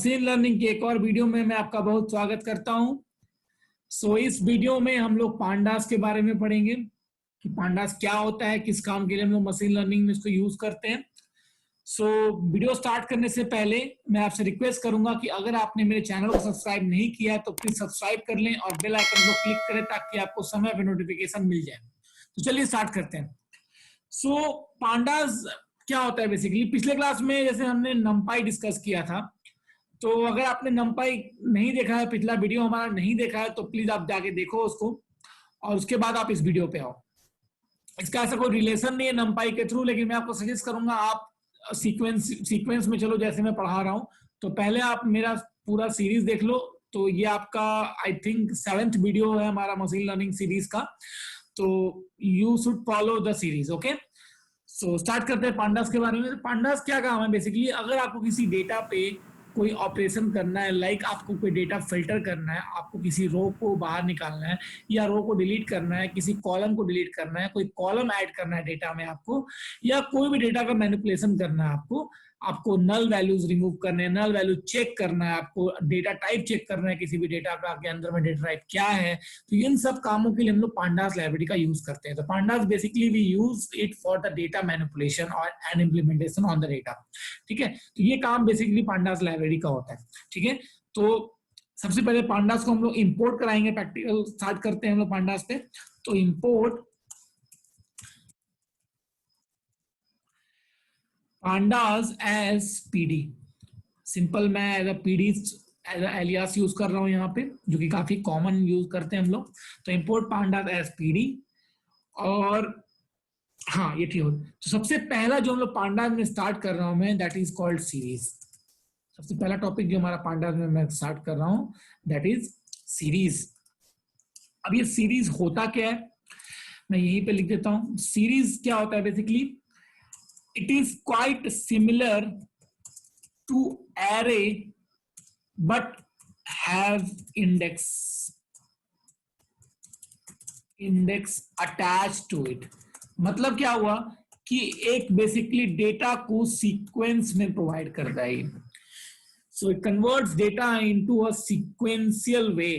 Machine learning की एक और वीडियो में मैं आपका बहुत स्वागत करता हूं। इस वीडियो में हम लोग पांडास के बारे में पढ़ेंगे कि पांडास क्या होता है, किस काम के लिए हम लोग मशीन लर्निंग में इसको यूज करते हैं। वीडियो स्टार्ट करने से पहले मैं आपसे रिक्वेस्ट करूंगा कि अगर आपने मेरे चैनल को सब्सक्राइब नहीं किया है तो प्लीज सब्सक्राइब कर लें और बेल आइकन को क्लिक करें ताकि आपको समय पर नोटिफिकेशन मिल जाए। तो चलिए स्टार्ट करते हैं। पांडास क्या होता है बेसिकली, पिछले क्लास में जैसे हमने नंपाई डिस्कस किया था, तो अगर आपने नंपाई नहीं देखा है, पिछला वीडियो हमारा नहीं देखा है, तो प्लीज आप जाके देखो उसको और उसके बाद आप इस वीडियो पे आओ। इसका ऐसा कोई रिलेशन नहीं है नंपाई के थ्रू, लेकिन मैं आपको सजेस्ट करूंगा आप सीक्वेंस में चलो जैसे मैं पढ़ा रहा हूं। तो पहले आप मेरा पूरा सीरीज देख लो। तो ये आपका आई थिंक 7th वीडियो है हमारा मशीन लर्निंग सीरीज का। तो you should follow the series. Okay, start करते हैं पांडास के बारे में। पांडास क्या काम है बेसिकली, अगर आपको किसी डेटा पे कोई ऑपरेशन करना है, लाइक आपको कोई डेटा फिल्टर करना है, आपको किसी रो को बाहर निकालना है या रो को डिलीट करना है, किसी कॉलम को डिलीट करना है, कोई कॉलम ऐड करना है डेटा में आपको, या कोई भी डेटा का मैनिपुलेशन करना है आपको नल वैल्यूज रिमूव करने हैं, नल वैल्यू चेक करना है, आपको डेटा टाइप चेक करना है, किसी भी डेटा का के अंदर में डेटा टाइप क्या है। तो इन सब कामों के लिए हम लोग पांडास लाइब्रेरी का यूज करते हैं। तो pandas basically we use it for the data manipulation और and implementation on the data. ठीक है, तो ये काम बेसिकली पांडास लाइब्रेरी का होता है। ठीक है, तो सबसे पहले पांडास को हम लोग इंपोर्ट कराएंगे। प्रैक्टिकल स्टार्ट करते हैं हम लोग पांडास पे। तो import pandas as pd। Simple मैं as a PD as alias use कर रहा हूं यहाँ पे, जो कि काफी कॉमन यूज करते हैं हम लोग। तो इंपोर्ट pandas as pd। और हाँ, ये ठीक हो। तो सबसे पहला जो हम लोग पांडास में स्टार्ट कर रहा हूं मैं, दैट इज कॉल्ड सीरीज। सबसे पहला टॉपिक जो हमारा पांडास में मैं स्टार्ट कर रहा हूं, दैट इज सीरीज। अब ये सीरीज होता क्या है, मैं यहीं पे लिख देता हूं। सीरीज क्या होता है basically, it is quite similar to array but have index attached to it। मतलब क्या हुआ कि एक बेसिकली डेटा को सीक्वेंस में प्रोवाइड करता है। So it converts data into a sequential way.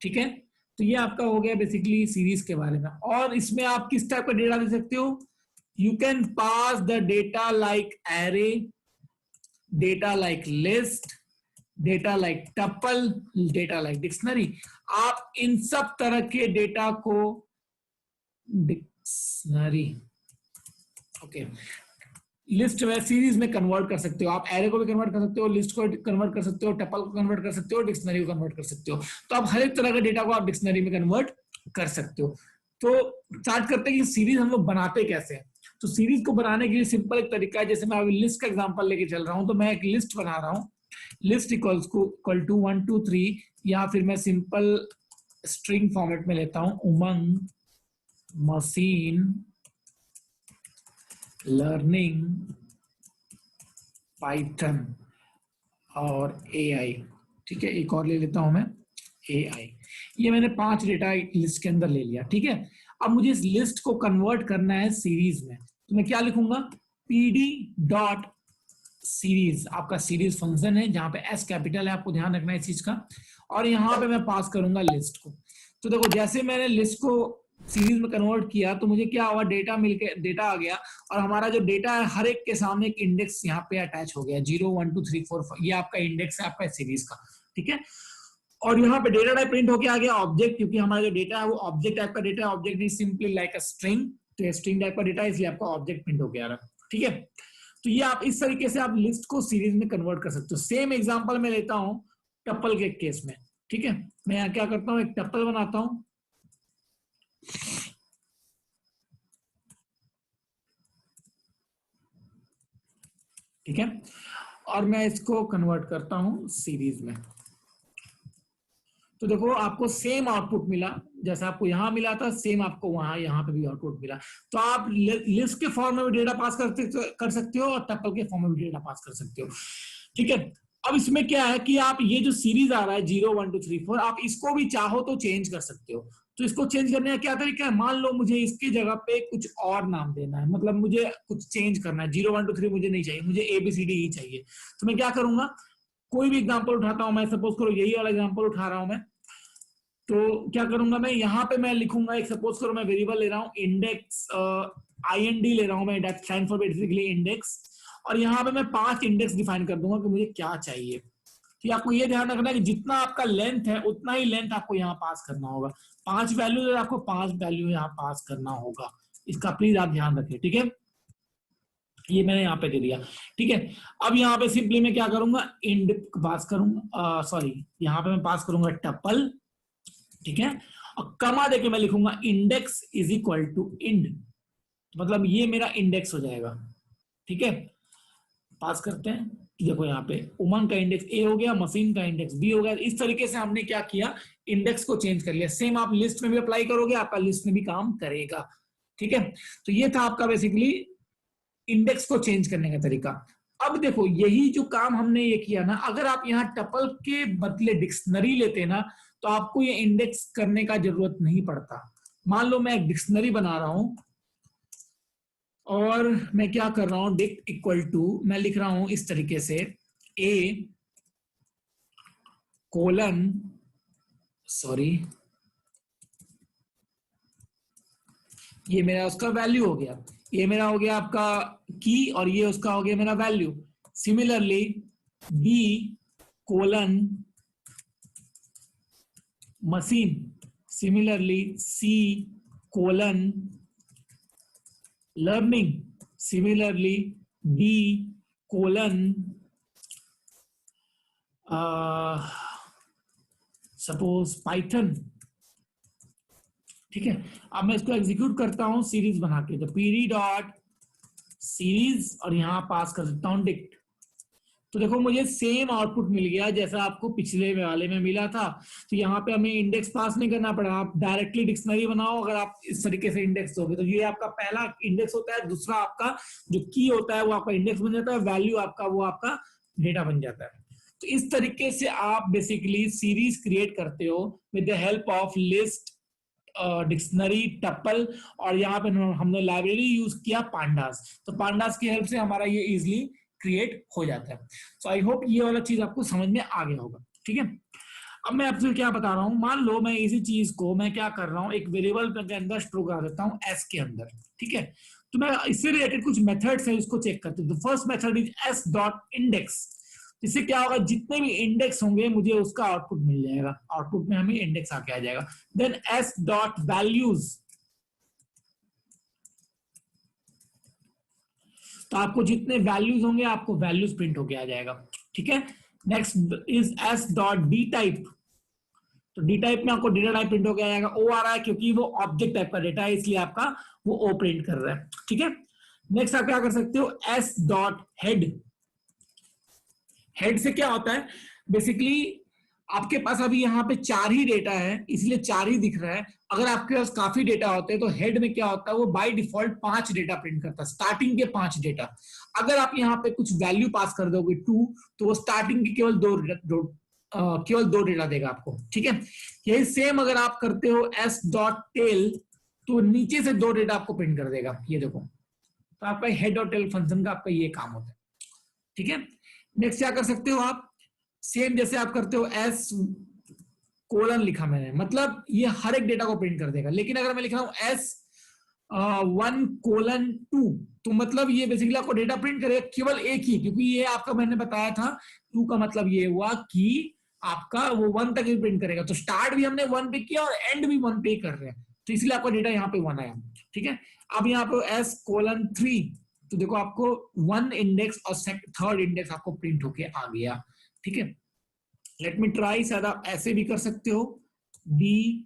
ठीक है, तो ये आपका हो गया बेसिकली सीरीज के बारे में। और इसमें आप किस टाइप का डेटा दे सकते हो, you can pass the data like array, data like list, data like tuple, data like dictionary। आप इन सब तरह के डेटा को डिक्शनरी, ओके, लिस्ट में सीरीज में कन्वर्ट कर सकते हो। आप एरे को भी कन्वर्ट कर सकते हो, लिस्ट को कन्वर्ट कर सकते हो, टपल को कन्वर्ट कर सकते हो, डिक्शनरी को कन्वर्ट कर सकते हो। तो आप हर एक तरह के डेटा को आप डिक्शनरी में कन्वर्ट कर सकते हो। तो स्टार्ट करते हैं कि सीरीज हम लोग बनाते कैसे हैं। तो सीरीज को बनाने के लिए सिंपल एक तरीका है, जैसे मैं अभी लिस्ट का एग्जांपल लेके चल रहा हूं। तो मैं एक लिस्ट बना रहा हूं, लिस्ट इक्वल टू 1 2 3, या फिर मैं सिंपल स्ट्रिंग फॉर्मेट में लेता हूं, उमंग मशीन लर्निंग पाइथन और एआई। ठीक है, एक और ले लेता हूं मैं, एआई। ये मैंने 5 डेटा लिस्ट के अंदर ले लिया। ठीक है, अब मुझे इस लिस्ट को कन्वर्ट करना है सीरीज में। तो मैं क्या लिखूंगा, pd डॉट सीरीज। आपका सीरीज फंक्शन है जहां पे एस कैपिटल है, आपको ध्यान रखना है इस चीज का। और यहां पे मैं पास करूंगा लिस्ट को। तो देखो, जैसे मैंने लिस्ट को सीरीज में कन्वर्ट किया तो मुझे क्या हुआ, डेटा आ गया। और हमारा जो डेटा है, हर एक के सामने एक इंडेक्स यहाँ पे अटैच हो गया, 0 1 2 3 4 5। ये आपका इंडेक्स है आपका सीरीज का। ठीक है, और यहाँ पे डेटा टाइप प्रिंट होके आ गया ऑब्जेक्ट, क्योंकि हमारा जो डेटा है वो ऑब्जेक्ट टाइप का डेटा है। Object is simply like a string. तो ये स्ट्रिंग टाइप का डेटा है, इसलिए आपका ऑब्जेक्ट प्रिंट हो गया। ठीक है, तो ये आप इस तरीके से आप लिस्ट को सीरीज में कन्वर्ट कर सकते हो। सेम एग्जांपल मैं लेता हूं टपल के केस में। ठीक है, मैं यहाँ क्या करता हूं, एक टपल बनाता हूं। ठीक है, और मैं इसको कन्वर्ट करता हूं सीरीज में। तो देखो, आपको सेम आउटपुट मिला, जैसा आपको यहां मिला था सेम आपको वहां यहाँ पे भी आउटपुट मिला। तो आप लिस्ट के फॉर्म में भी डेटा पास कर सकते हो और टपल के फॉर्म में भी डेटा पास कर सकते हो। ठीक है, अब इसमें क्या है कि आप ये जो सीरीज आ रहा है 0 1 2 3 4, आप इसको भी चाहो तो चेंज कर सकते हो। तो इसको चेंज करने का क्या तरीका है, मान लो मुझे इसकी जगह पे कुछ और नाम देना है, मतलब मुझे कुछ चेंज करना है। 0 1 2 3 मुझे नहीं चाहिए, मुझे ABCD ही चाहिए। तो मैं क्या करूंगा, कोई भी एग्जांपल उठाता हूं मैं, सपोज करो यही वाला एग्जांपल उठा रहा हूं मैं, तो क्या करूंगा मैं, यहाँ पे मैं लिखूंगा एक, सपोज करो मैं वेरिएबल ले रहा हूँ इंडेक्स, IND ले रहा हूँ मैं, that stand for basically index, और यहाँ पे मैं 5 इंडेक्स डिफाइन कर दूंगा कि मुझे क्या चाहिए। कि आपको ये ध्यान रखना है कि जितना आपका लेंथ है उतना ही लेंथ आपको यहाँ पास करना होगा। 5 वैल्यू है, आपको 5 वैल्यू यहाँ पास करना होगा, इसका प्लीज आप ध्यान रखें, ठीक है। ये मैंने यहाँ पे दे दिया, ठीक है। अब यहाँ पे सिंपली मैं क्या करूंगा, इंड पास करूंगा, सॉरी यहाँ पे मैं पास करूंगा टपल, ठीक है, और कमा देके मैं लिखूंगा index is equal to ind, मतलब ये मेरा इंडेक्स हो जाएगा, ठीक है। पास करते हैं, देखो यहाँ पे उमंग का इंडेक्स ए हो गया, मशीन का इंडेक्स बी हो गया। इस तरीके से हमने क्या किया, इंडेक्स को चेंज कर लिया। सेम आप लिस्ट में भी अप्लाई करोगे, आपका लिस्ट में भी काम करेगा, ठीक है। तो ये था आपका बेसिकली इंडेक्स को चेंज करने का तरीका। अब देखो यही जो काम हमने ये किया ना, अगर आप यहाँ टपल के बदले डिक्शनरी लेते ना, तो आपको ये इंडेक्स करने का जरूरत नहीं पड़ता। मान लो मैं एक डिक्शनरी बना रहा हूं, और मैं क्या कर रहा हूं, डिक्ट इक्वल टू, मैं लिख रहा हूं इस तरीके से ए कोलन, सॉरी ये मेरा उसका वैल्यू हो गया, ये मेरा हो गया आपका की, और ये उसका हो गया मेरा value. Similarly B colon machine, similarly C colon learning, similarly D colon suppose Python, ठीक है। अब मैं इसको एग्जीक्यूट करता हूं सीरीज बना के, तो पीडी डॉट सीरीज, और यहां पास कर सकता हूं डिक्ट। तो देखो मुझे सेम आउटपुट मिल गया जैसा आपको पिछले वाले में मिला था। तो यहाँ पे हमें इंडेक्स पास नहीं करना पड़ा, आप डायरेक्टली डिक्शनरी बनाओ। अगर आप इस तरीके से इंडेक्स दोगे तो ये आपका पहला इंडेक्स होता है, दूसरा आपका जो की होता है वो आपका इंडेक्स बन जाता है, वैल्यू आपका वो आपका डेटा बन जाता है। तो इस तरीके से आप बेसिकली सीरीज क्रिएट करते हो with the help of list, dictionary, tuple, और यहाँ पे हमने लाइब्रेरी यूज किया पांडास। तो पांडास की हेल्प से हमारा ये इजिली क्रिएट हो जाता है। सो आई होप ये वाला चीज आपको समझ में आ गया होगा, ठीक है। अब मैं आपसे क्या बता रहा हूं, मान लो मैं इसी चीज को मैं क्या कर रहा हूं, एक वेरिएबल के अंदर स्टोर कर देता हूं एस के अंदर, ठीक है। तो मैं इससे रिलेटेड कुछ मेथड्स है इसको चेक करते हैं। First method is S dot index. इससे क्या होगा, जितने भी इंडेक्स होंगे मुझे उसका आउटपुट मिल जाएगा, आउटपुट में हमें इंडेक्स आके आ जाएगा। देन एस डॉट वैल्यूज, तो आपको जितने वैल्यूज होंगे आपको वैल्यूज प्रिंट होके आ जाएगा, ठीक है। Next is S dot D type. तो डी टाइप में आपको डेटा टाइप प्रिंट होके आ जाएगा। ओ आ रहा है क्योंकि वो ऑब्जेक्ट टाइप का डेटा है, इसलिए आपका वो ओ प्रिंट कर रहा है, ठीक है। नेक्स्ट आप क्या कर सकते हो, एस डॉट हेड। हेड से क्या होता है, बेसिकली आपके पास अभी यहाँ पे 4 ही डेटा है इसलिए 4 ही दिख रहा है। अगर आपके पास काफी डेटा होते हैं तो हेड में क्या होता है, वो बाय डिफॉल्ट 5 डेटा प्रिंट करता है, स्टार्टिंग के 5 डेटा। अगर आप यहाँ पे कुछ वैल्यू पास कर दोगे 2, तो वो स्टार्टिंग के केवल दो डेटा देगा आपको, ठीक है। यही सेम अगर आप करते हो एस डॉट टेल, तो नीचे से 2 डेटा आपको प्रिंट कर देगा, ये देखो। तो आपका हेड और टेल फंक्शन का आपका ये काम होता है, ठीक है। नेक्स्ट क्या कर सकते हो आप, सेम जैसे आप करते हो एस कोलन लिखा मैंने, मतलब ये हर एक डेटा को प्रिंट कर देगा। लेकिन अगर मैं लिख रहा हूं एस 1:2, तो मतलब ये बेसिकली आपको डेटा प्रिंट करेगा केवल एक ही, क्योंकि ये आपका मैंने बताया था 2 का मतलब ये हुआ कि आपका वो 1 तक ही प्रिंट करेगा। तो स्टार्ट भी हमने 1 पे किया और एंड भी 1 पे कर रहे हैं, तो इसलिए आपका डेटा यहाँ पे 1 आया, ठीक है। अब यहाँ पे S:3, तो देखो आपको 1 इंडेक्स और थर्ड इंडेक्स आपको प्रिंट होके आ गया, ठीक है। लेट मी ट्राई, शायद आप ऐसे भी कर सकते हो, B:D,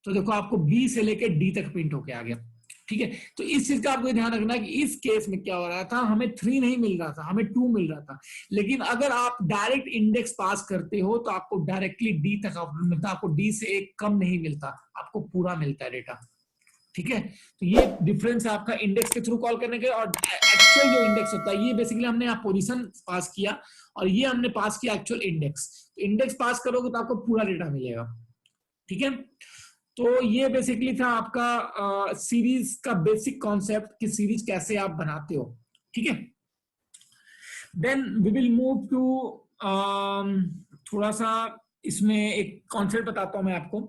तो देखो आपको B से लेके D तक प्रिंट होके आ गया, ठीक है। तो इस चीज का आपको ध्यान रखना है कि इस केस में क्या हो रहा था, हमें 3 नहीं मिल रहा था, हमें 2 मिल रहा था। लेकिन अगर आप डायरेक्ट इंडेक्स पास करते हो तो आपको डायरेक्टली D तक आउटपुट मिलता है, आपको D से एक कम नहीं मिलता, आपको पूरा मिलता है डेटा, ठीक है। तो ये डिफरेंस है आपका इंडेक्स के थ्रू कॉल करने के और एक्चुअल जो इंडेक्स होता है। ये बेसिकली हमने यहाँ पोजीशन पास किया और ये हमने पास किया एक्चुअल इंडेक्स। तो इंडेक्स पास करोगे तो आपको पूरा डेटा मिलेगा, ठीक है। तो ये बेसिकली था आपका सीरीज का बेसिक कॉन्सेप्ट कि सीरीज कैसे आप बनाते हो, ठीक है। Then we will move to थोड़ा सा इसमें एक कॉन्सेप्ट बताता हूं मैं आपको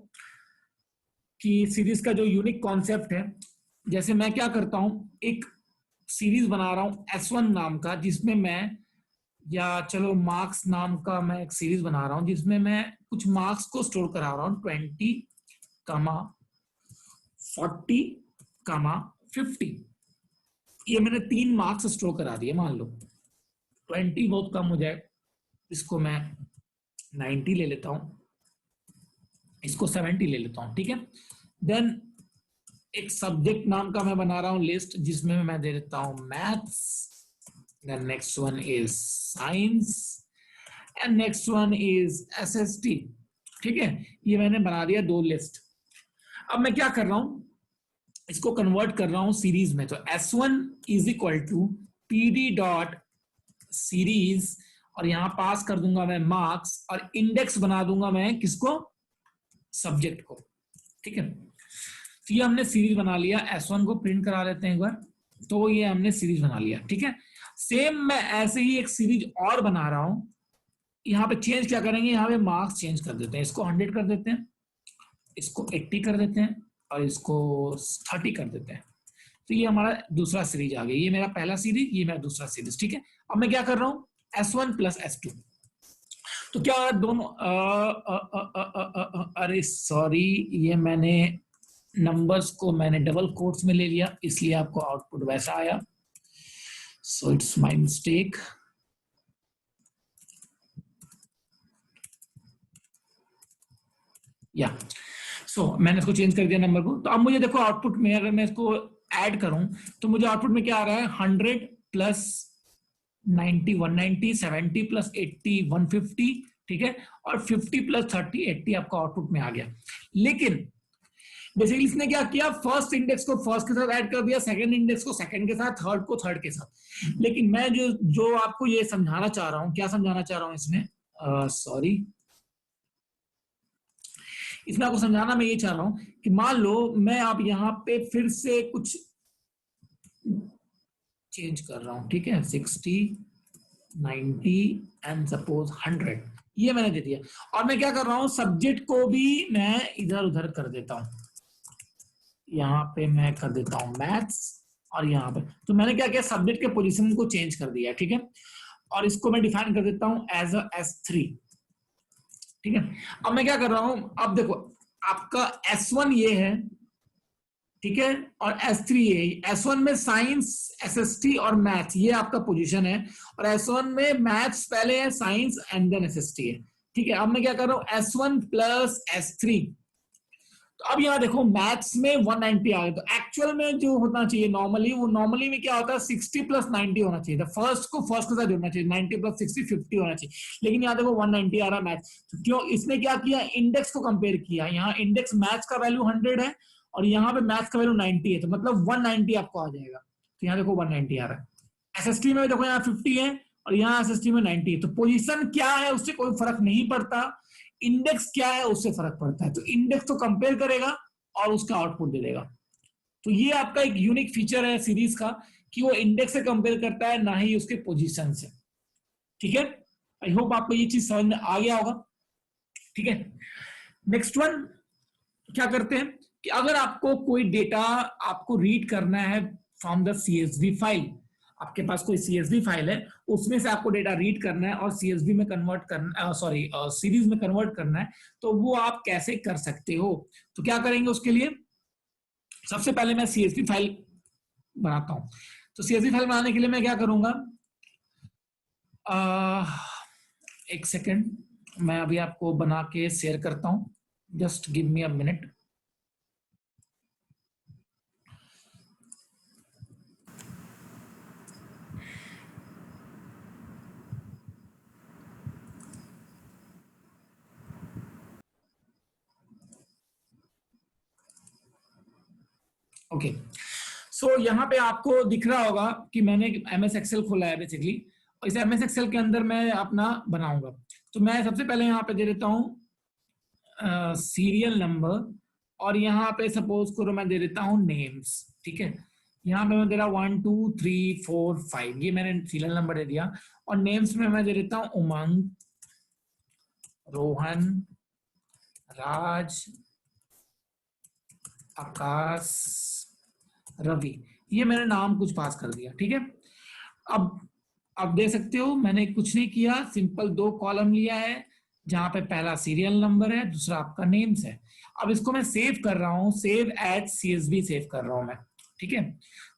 कि सीरीज का जो यूनिक कॉन्सेप्ट है। जैसे मैं क्या करता हूं, एक सीरीज बना रहा हूं S1 नाम का, जिसमें मैं, या चलो मार्क्स नाम का मैं एक सीरीज बना रहा हूं जिसमें मैं कुछ मार्क्स को स्टोर करा रहा हूं 20, 40, 50। ये मैंने 3 मार्क्स स्टोर करा दिए। मान लो 20 बहुत कम हो जाए, इसको मैं 90 ले लेता हूं, इसको 70 ले लेता हूं, ठीक है। देन एक सब्जेक्ट नाम का मैं बना रहा हूं लिस्ट, जिसमें मैं दे देता हूं maths, then next one is science and next one is SST, ठीक है। ये मैंने बना दिया 2 लिस्ट। अब मैं क्या कर रहा हूं, इसको कन्वर्ट कर रहा हूं सीरीज में। तो S1 is equal to PD dot series, और यहां पास कर दूंगा मैं मार्क्स, और इंडेक्स बना दूंगा मैं किसको, सब्जेक्ट को, ठीक है। तो ये हमने सीरीज बना लिया। S1 को प्रिंट करा लेते हैं एक बार। तो ये हमने सीरीज बना लिया, ठीक है। सेम मैं ऐसे ही एक सीरीज और बना रहा हूं। यहाँ पे चेंज क्या करेंगे, यहाँ पे मार्क्स चेंज कर देते हैं, इसको 100 कर देते हैं, इसको 80 कर देते हैं, और इसको 30 कर देते हैं। तो ये हमारा दूसरा सीरीज आ गया। ये मेरा पहला सीरीज, ये मेरा दूसरा सीरीज, ठीक है। अब मैं क्या कर रहा हूँ, S1 प्लस S2। तो क्या दोनों अरे सॉरी, ये मैंने नंबर्स को मैंने डबल कोट्स में ले लिया, इसलिए आपको आउटपुट वैसा आया। So it's my mistake. या मैंने इसको चेंज कर दिया नंबर को। तो अब मुझे देखो आउटपुट में, अगर मैं इसको ऐड करूं तो मुझे आउटपुट में क्या आ रहा है, 100 प्लस 90 190, 70 प्लस 80 150, ठीक है, और 50 प्लस 30 80 आपका आउटपुट में आ गया। लेकिन बेसिकली इसने क्या किया, फर्स्ट इंडेक्स को फर्स्ट के साथ ऐड कर दिया, सेकंड इंडेक्स को सेकंड के साथ, थर्ड को थर्ड के साथ। लेकिन मैं जो आपको ये समझाना चाह रहा हूं, क्या समझाना चाह रहा हूं इसमें, सॉरी, इसमें आपको समझाना मैं ये चाह रहा हूं कि मान लो मैं आप यहाँ पे फिर से कुछ चेंज कर रहा हूं, ठीक है, 60 90 एंड सपोज 100, ये मैंने दे दिया। और मैं क्या कर रहा हूं, सब्जेक्ट को भी मैं इधर उधर कर देता हूं। यहाँ पे मैं कर देता हूं मैथ्स, और यहाँ पे तो मैंने क्या किया, सब्जेक्ट के पोजीशन को चेंज कर दिया, ठीक है। और इसको मैं डिफाइन कर देता हूं एज अ S3, ठीक है। अब मैं क्या कर रहा हूं, अब देखो आपका S1 ये है, ठीक है, और S3 ये। S1 में साइंस, SST और मैथ्स, ये आपका पोजीशन है। और S1 में मैथ्स पहले है, साइंस एंड देन SST है, ठीक है। अब मैं क्या कर रहा हूं, S1 प्लस S3। तो अब यहाँ देखो मैथ्स में 190 आ गया। तो एक्चुअल में जो होना चाहिए नॉर्मली, वो नॉर्मली में क्या होता है, 60 प्लस 90 होना चाहिए था। फर्स्ट को फर्स्ट के साथ जोड़ना चाहिए, 90 प्लस 60 50 होना चाहिए। लेकिन यहाँ देखो 190 आ रहा मैथ्स। तो क्यों, इसने क्या किया, इंडेक्स को कंपेयर किया। यहाँ इंडेक्स मैथ्स का वैल्यू 100 है, और यहाँ पे मैथ्स का वैल्यू 90 है, तो मतलब 190 आपको आ जाएगा। तो यहाँ देखो 190 आ रहा है। SST में देखो यहाँ 50 है, और यहाँ SST में 90 है। तो पोजीशन क्या है उससे कोई फर्क नहीं पड़ता, इंडेक्स क्या है उससे फर्क पड़ता है। तो इंडेक्स तो कंपेयर करेगा और उसका आउटपुट दे देगा। तो ये आपका एक यूनिक फीचर है सीरीज का, कि वो इंडेक्स से कंपेयर करता है, ना ही उसके पोजीशन से, ठीक है। आई होप आपको ये चीज समझ में आ गया होगा, ठीक है। नेक्स्ट वन क्या करते हैं कि अगर आपको कोई डेटा आपको रीड करना है फ्रॉम द CSV फाइल, आपके पास कोई CSV फाइल है, उसमें से आपको डेटा रीड करना है और CSV में कन्वर्ट करना, सॉरी सीरीज में कन्वर्ट करना है, तो वो आप कैसे कर सकते हो। तो क्या करेंगे उसके लिए, सबसे पहले मैं CSV फाइल बनाता हूं। तो CSV फाइल बनाने के लिए मैं क्या करूंगा, एक सेकेंड, मैं अभी आपको बना के शेयर करता हूं, just give me a minute. Okay, so यहाँ पे आपको दिख रहा होगा कि मैंने MS एक्सेल खोला है बेसिकली, और इस MS एक्सेल के अंदर मैं अपना बनाऊंगा। तो मैं सबसे पहले यहाँ पे दे देता हूँ सीरियल नंबर, और यहाँ पे सपोज करो मैं दे देता हूँ नेम्स, ठीक है। यहाँ पे मैं दे रहा 1 2 3 4 5, ये मैंने सीरियल नंबर दे दिया। और नेम्स में मैं दे देता हूँ उमंग, रोहन, राज, आकाश, रवि, ये मैंने नाम कुछ पास कर दिया। ठीक है, अब आप देख सकते हो मैंने कुछ नहीं किया, सिंपल दो कॉलम लिया है जहां पे पहला सीरियल नंबर है, दूसरा आपका नेम्स है। अब इसको मैं सेव कर रहा हूँ, सेव एज सीएसवी सेव कर रहा हूं मैं। ठीक है,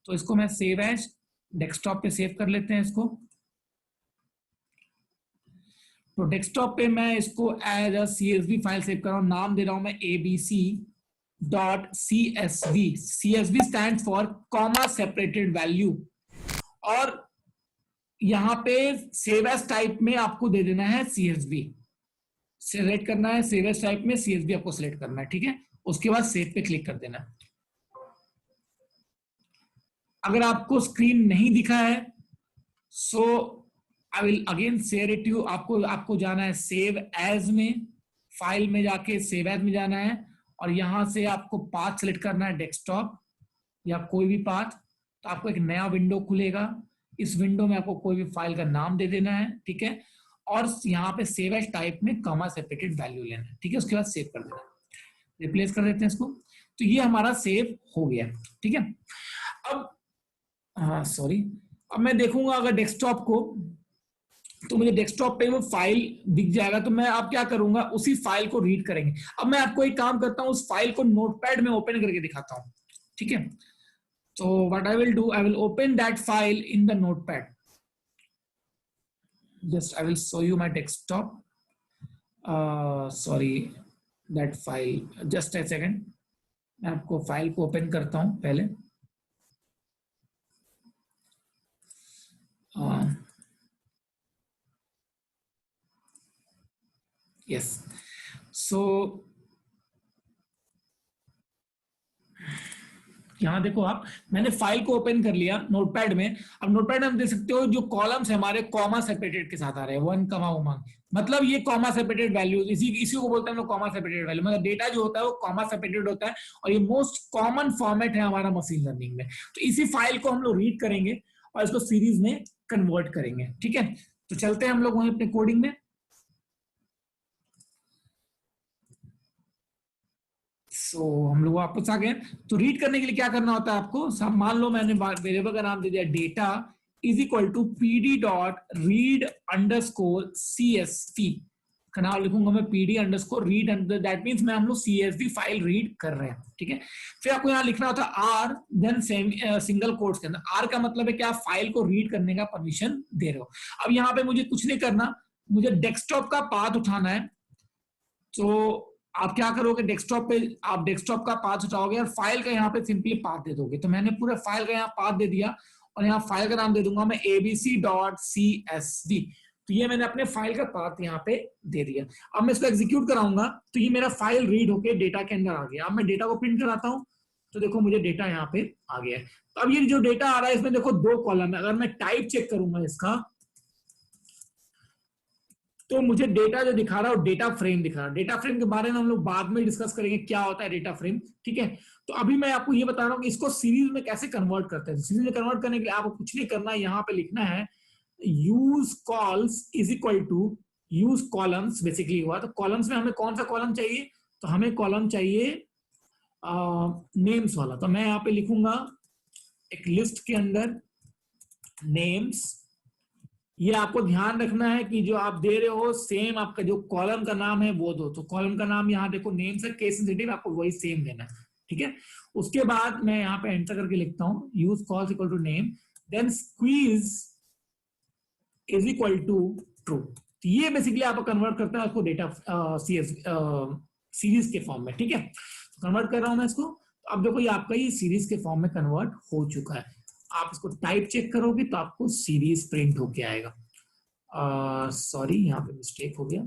तो इसको मैं सेव एज डेस्कटॉप पे सेव कर लेते हैं इसको। तो डेस्कटॉप पे मैं इसको as a CSV file save कर रहा हूँ, नाम दे रहा हूं मैं abc.csv। CSV stand for comma separated value. और यहाँ पे सेव एज टाइप में आपको दे देना है सीएसवी, सिलेक्ट करना है सेव एज टाइप में सीएसवी आपको सिलेक्ट करना है। ठीक है, उसके बाद सेव पे क्लिक कर देना है। अगर आपको स्क्रीन नहीं दिखा है so I will again share it you. आपको जाना है सेव एज में, फाइल में जाके सेव एज में जाना है और यहां से आपको पाथ सिलेक्ट करना है डेस्कटॉप या कोई भी पाथ। तो आपको एक नया विंडो खुलेगा, इस विंडो में आपको कोई भी फाइल का नाम दे देना है। ठीक है, और यहाँ पे सेव एज टाइप में कॉमा सेपरेटेड वैल्यू लेना है। ठीक है, उसके बाद सेव कर देना है, रिप्लेस कर देते हैं इसको। तो ये हमारा सेव हो गया। ठीक है, अब हाँ सॉरी, अब मैं देखूंगा अगर डेस्कटॉप को, तो मुझे डेस्कटॉप पे वो फाइल दिख जाएगा। तो मैं अब क्या करूंगा, उसी फाइल को रीड करेंगे। अब मैं आपको एक काम करता हूं, उस फाइल को नोटपैड में ओपन करके दिखाता हूं। ठीक है, so what I will do, I will open that file in the notepad. Just I will show you my desktop. Sorry, that file, just a second, मैं आपको फाइल को ओपन करता हूं पहले। yes, so यहाँ देखो आप, मैंने फाइल को ओपन कर लिया नोटपैड में। अब नोटपैड में हम देख सकते हो जो कॉलम्स है हमारे कॉमा सेपरेटेड के साथ आ रहे हैं, 1 कमा उमंग, मतलब ये कॉमा सेपरेटेड वैल्यूज, इसी को बोलते हैं हम लोग कॉमा सेपरेटेड वैल्यू। मतलब डेटा जो होता है वो कॉमा सेपरेटेड होता है और ये मोस्ट कॉमन फॉर्मेट है हमारा मशीन लर्निंग में। तो इसी फाइल को हम लोग रीड करेंगे और इसको सीरीज में कन्वर्ट करेंगे। ठीक है, तो चलते हैं हम लोग वहीं अपने कोडिंग में। सो हम लोग वापस आ गए। तो रीड करने के लिए क्या करना होता है आपको, सब मान लो मैंने वेरिएबल का नाम दे दिया data is equal to pd dot read underscore csv का नाम लिखूंगा मैं, pd underscore read, that means मैं हम लोग csv फाइल रीड कर रहे हैं। ठीक है, फिर आपको यहाँ लिखना होता है आर, देन सिंगल कोट्स के अंदर। आर का मतलब है कि आप फाइल को रीड करने का परमिशन दे रहे हो। अब यहाँ पे मुझे कुछ नहीं करना, मुझे डेस्कटॉप का पाथ उठाना है। तो आप क्या करोगे, डेस्कटॉप पे आप डेस्कटॉप का पाथ उठाओगे और फाइल का यहाँ पे सिंपली पाथ दे दोगे। तो मैंने पूरे फाइल का यहाँ पाथ दे दिया और यहाँ फाइल का नाम दे दूंगा मैं abc.csv। तो ये मैंने अपने फाइल का पाथ यहाँ पे दे दिया। अब मैं इसको एग्जीक्यूट कराऊंगा तो ये मेरा फाइल रीड होके डेटा के अंदर आ गया। अब मैं डेटा को प्रिंट कराता हूँ तो देखो मुझे डेटा यहाँ पे आ गया है। तो अब ये जो डेटा आ रहा है इसमें देखो 2 कॉलम है। अगर मैं टाइप चेक करूंगा इसका तो मुझे डेटा जो दिखा रहा है वो डेटा फ्रेम दिखा रहा है। डेटा फ्रेम के बारे में हम लोग बाद में डिस्कस करेंगे क्या होता है डेटा फ्रेम। ठीक है, तो अभी मैं आपको ये बता रहा हूँ कि इसको सीरीज में कैसे कन्वर्ट करते हैं। सीरीज में कन्वर्ट करने के लिए आपको कुछ नहीं करना है, यहाँ पे लिखना है use cols is equal to use columns. Basically हुआ तो कॉलम्स में हमें कौन सा कॉलम चाहिए, तो हमें कॉलम चाहिए नेम्स वाला। तो मैं यहाँ पे लिखूंगा एक लिस्ट के अंदर नेम्स। ये आपको ध्यान रखना है कि जो आप दे रहे हो सेम आपका जो कॉलम का नाम है वो दो। तो कॉलम का नाम यहाँ देखो नेम्स है, केस सेंसिटिव, आपको वही सेम देना है। ठीक है, उसके बाद मैं यहाँ पे एंटर करके लिखता हूँ use cols equal to name, then squeeze is equal to true. तो ये बेसिकली आपको कन्वर्ट करता है उसको डेटा सीरीज के फॉर्म में। ठीक है, तो कन्वर्ट कर रहा हूं मैं इसको। तो अब देखो ये आपका ये सीरीज के फॉर्म में कन्वर्ट हो चुका है। आप इसको टाइप चेक करोगे तो आपको सीरीज प्रिंट होके आएगा। सॉरी यहाँ पे मिस्टेक हो गया।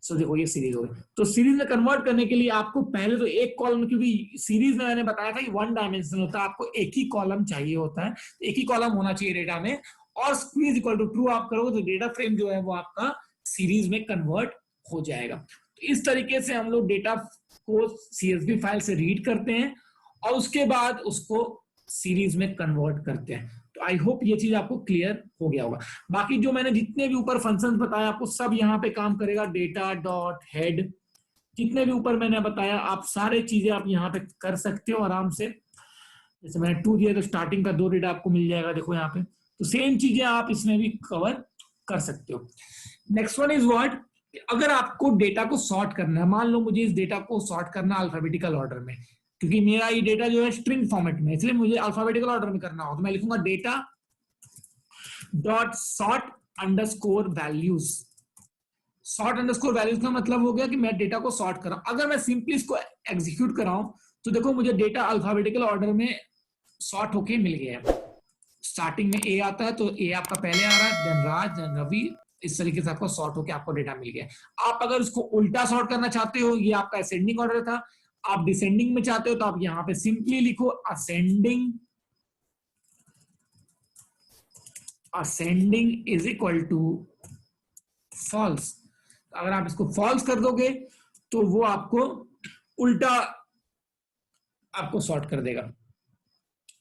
सो देखो ये सीरीज हो गई। तो सीरीज में कन्वर्ट करने के लिए आपको पहले तो एक कॉलम, क्योंकि सीरीज में मैंने बताया था कि 1 डायमेंशन होता है, आपको एक ही कॉलम चाहिए होता है, एक ही कॉलम होना चाहिए डेटा में। और स्क्वीज इक्वल टू ट्रू आप करोगे तो डेटा फ्रेम जो है वो आपका सीरीज में कन्वर्ट हो जाएगा। तो इस तरीके से हम लोग डेटा को सीएसवी फाइल से रीड करते हैं और उसके बाद उसको सीरीज में कन्वर्ट करते हैं। तो आई होप ये चीज आपको क्लियर हो गया होगा। बाकी जो मैंने जितने भी ऊपर फंक्शंस बताया आपको सब यहाँ पे काम करेगा। डेटा डॉट हेड, जितने भी ऊपर मैंने बताया आप सारे चीजें आप यहाँ पे कर सकते हो आराम से। जैसे मैंने 2 दिया तो स्टार्टिंग का 2 डेटा आपको मिल जाएगा, देखो यहाँ पे। तो सेम चीजें आप इसमें भी कवर कर सकते हो। नेक्स्ट वन इज व्हाट, अगर आपको डेटा को सॉर्ट करना है, मान लो मुझे इस डेटा को सॉर्ट करना अल्फाबेटिकल ऑर्डर में, क्योंकि मेरा ये डेटा जो है स्ट्रिंग फॉर्मेट में, इसलिए मुझे अल्फाबेटिकल ऑर्डर में करना हो, तो मैं लिखूंगा data dot sort underscore values. Sort underscore values का मतलब हो गया कि मैं डेटा को सॉर्ट कर रहा हूं। अगर मैं सिंपली इसको एग्जीक्यूट कराऊं तो देखो मुझे डेटा अल्फाबेटिकल ऑर्डर में सॉर्ट होके मिल गया है। स्टार्टिंग में ए आता है तो ए आपका पहले आ रहा है, देन राज, देन रवि, इस तरीके से आपको सॉर्ट होके आपको डेटा मिल गया। आप अगर इसको उल्टा सॉर्ट करना चाहते हो, ये आपका असेंडिंग ऑर्डर था, आप डिसेंडिंग में चाहते हो तो आप यहां पे सिंपली लिखो ascending, ascending is equal to false. अगर आप इसको फॉल्स कर दोगे तो वो आपको उल्टा आपको सॉर्ट कर देगा।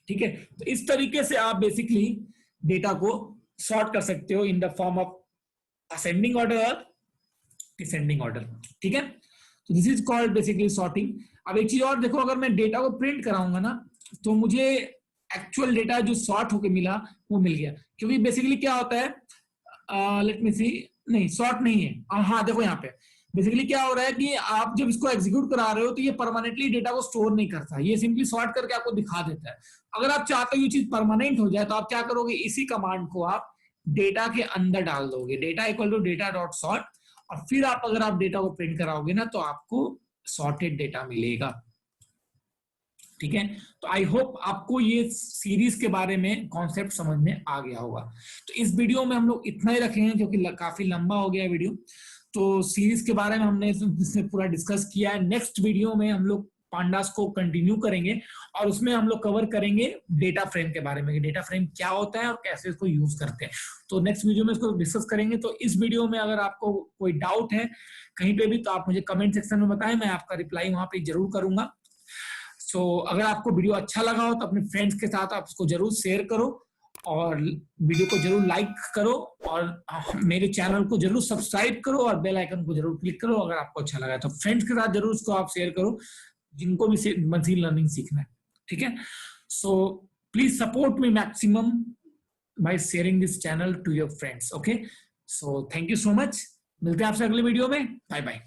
ठीक है, तो इस तरीके से आप बेसिकली डेटा को सॉर्ट कर सकते हो in the form of ascending order और डिसेंडिंग ऑर्डर। ठीक है, तो this is called basically sorting. अब एक चीज और देखो, अगर मैं डेटा को प्रिंट कराऊंगा ना तो मुझे एक्चुअल डेटा जो सॉर्ट होके मिला वो मिल गया, क्योंकि बेसिकली क्या होता है, लेट मी सी, नहीं सॉर्ट नहीं है, हाँ देखो यहाँ पे बेसिकली क्या हो रहा है कि आप जब इसको एग्जीक्यूट करा रहे हो तो ये परमानेंटली डेटा को स्टोर नहीं करता, ये सिंपली सॉर्ट करके आपको दिखा देता है। अगर आप चाहते हो ये चीज परमानेंट हो जाए तो आप क्या करोगे, इसी कमांड को आप डेटा के अंदर डाल दोगे, data equal to data dot sort, और फिर आप अगर आप डेटा को प्रिंट कराओगे ना तो आपको सॉर्टेड डेटा मिलेगा। ठीक है, तो आई होप आपको ये सीरीज के बारे में कॉन्सेप्ट समझ में आ गया होगा। तो इस वीडियो में हम लोग इतना ही रखे हैं क्योंकि काफी लंबा हो गया वीडियो। तो सीरीज के बारे में हमने इसमें पूरा डिस्कस किया है। नेक्स्ट वीडियो में हम लोग पांडास को कंटिन्यू करेंगे और उसमें हम लोग कवर करेंगे डेटा फ्रेम के बारे में, डेटा फ्रेम क्या होता है और कैसे इसको यूज करते हैं। तो नेक्स्ट वीडियो में इसको डिस्कस करेंगे। तो इस वीडियो में अगर आपको कोई डाउट है कहीं पे भी तो आप मुझे कमेंट सेक्शन में बताएं, मैं आपका रिप्लाई वहां पे जरूर करूंगा। सो अगर आपको वीडियो अच्छा लगा हो तो अपने फ्रेंड्स के साथ आप उसको जरूर शेयर करो और वीडियो को जरूर लाइक करो और मेरे चैनल को जरूर सब्सक्राइब करो और बेल आइकन को जरूर क्लिक करो अगर आपको अच्छा लगा। तो फ्रेंड्स के साथ जरूर उसको आप शेयर करो जिनको भी मशीन लर्निंग सीखना है। ठीक है, so please support me maximum by sharing this channel to your friends. Okay, so thank you so much, मिलते हैं आपसे अगले वीडियो में, बाय बाय।